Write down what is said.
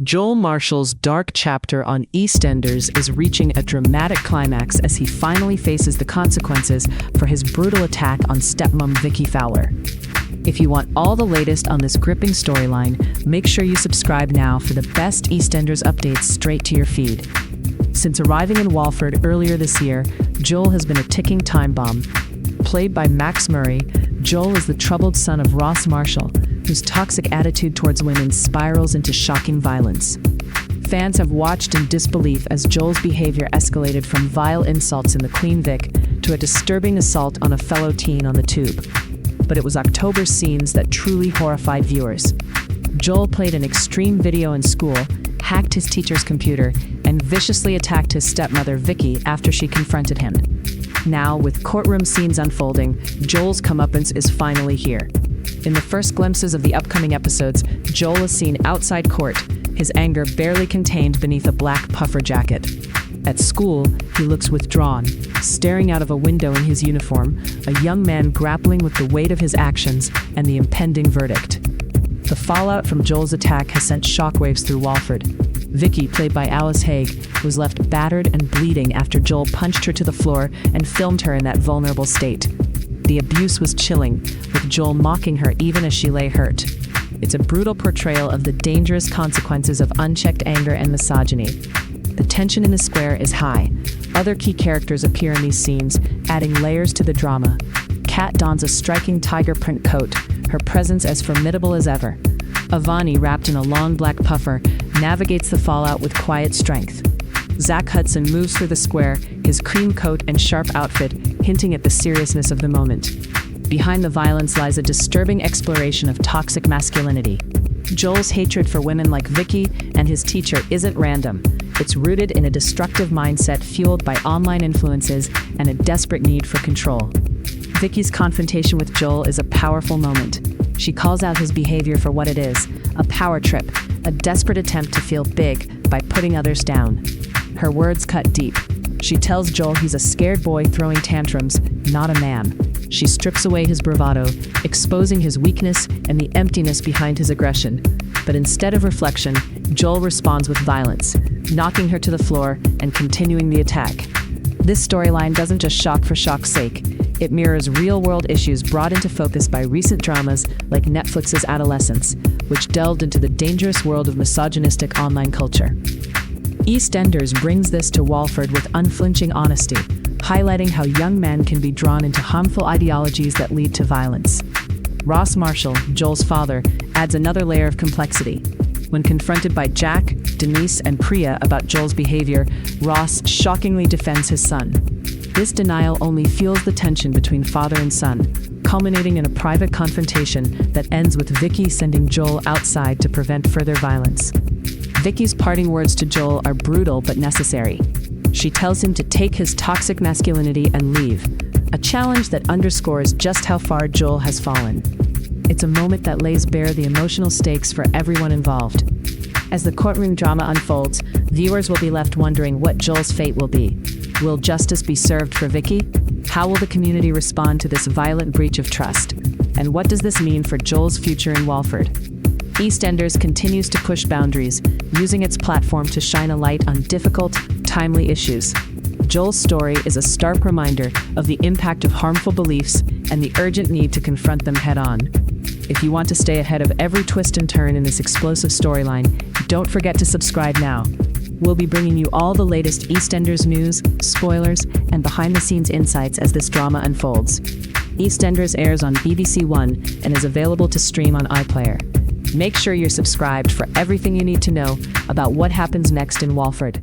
Joel Marshall's dark chapter on EastEnders is reaching a dramatic climax as he finally faces the consequences for his brutal attack on stepmom Vicki Fowler. If you want all the latest on this gripping storyline, make sure you subscribe now for the best EastEnders updates straight to your feed. Since arriving in Walford earlier this year, Joel has been a ticking time bomb. Played by Max Murray, Joel is the troubled son of Ross Marshall, whose toxic attitude towards women spirals into shocking violence. Fans have watched in disbelief as Joel's behavior escalated from vile insults in the Queen Vic to a disturbing assault on a fellow teen on the tube. But it was October's scenes that truly horrified viewers. Joel played an extreme video in school, hacked his teacher's computer, and viciously attacked his stepmother Vicki after she confronted him. Now, with courtroom scenes unfolding, Joel's comeuppance is finally here. In the first glimpses of the upcoming episodes, Joel is seen outside court, his anger barely contained beneath a black puffer jacket. At school, he looks withdrawn, staring out of a window in his uniform, a young man grappling with the weight of his actions and the impending verdict. The fallout from Joel's attack has sent shockwaves through Walford. Vicki, played by Alice Haig, was left battered and bleeding after Joel punched her to the floor and filmed her in that vulnerable state. The abuse was chilling, with Joel mocking her even as she lay hurt. It's a brutal portrayal of the dangerous consequences of unchecked anger and misogyny. The tension in the square is high. Other key characters appear in these scenes, adding layers to the drama. Kat dons a striking tiger print coat, her presence as formidable as ever. Avani, wrapped in a long black puffer, navigates the fallout with quiet strength. Zach Hudson moves through the square, his cream coat and sharp outfit hinting at the seriousness of the moment. Behind the violence lies a disturbing exploration of toxic masculinity. Joel's hatred for women like Vicki and his teacher isn't random. It's rooted in a destructive mindset fueled by online influences and a desperate need for control. Vicki's confrontation with Joel is a powerful moment. She calls out his behavior for what it is, a power trip, a desperate attempt to feel big by putting others down. Her words cut deep. She tells Joel he's a scared boy throwing tantrums, not a man. She strips away his bravado, exposing his weakness and the emptiness behind his aggression. But instead of reflection, Joel responds with violence, knocking her to the floor and continuing the attack. This storyline doesn't just shock for shock's sake. It mirrors real-world issues brought into focus by recent dramas like Netflix's Adolescence, which delved into the dangerous world of misogynistic online culture. EastEnders brings this to Walford with unflinching honesty, highlighting how young men can be drawn into harmful ideologies that lead to violence. Ross Marshall, Joel's father, adds another layer of complexity. When confronted by Jack, Denise, and Priya about Joel's behavior, Ross shockingly defends his son. This denial only fuels the tension between father and son, culminating in a private confrontation that ends with Vicki sending Joel outside to prevent further violence. Vicki's parting words to Joel are brutal but necessary. She tells him to take his toxic masculinity and leave, a challenge that underscores just how far Joel has fallen. It's a moment that lays bare the emotional stakes for everyone involved. As the courtroom drama unfolds, viewers will be left wondering what Joel's fate will be. Will justice be served for Vicki? How will the community respond to this violent breach of trust? And what does this mean for Joel's future in Walford? EastEnders continues to push boundaries, using its platform to shine a light on difficult, timely issues. Joel's story is a stark reminder of the impact of harmful beliefs and the urgent need to confront them head-on. If you want to stay ahead of every twist and turn in this explosive storyline, don't forget to subscribe now. We'll be bringing you all the latest EastEnders news, spoilers, and behind-the-scenes insights as this drama unfolds. EastEnders airs on BBC One and is available to stream on iPlayer. Make sure you're subscribed for everything you need to know about what happens next in Walford.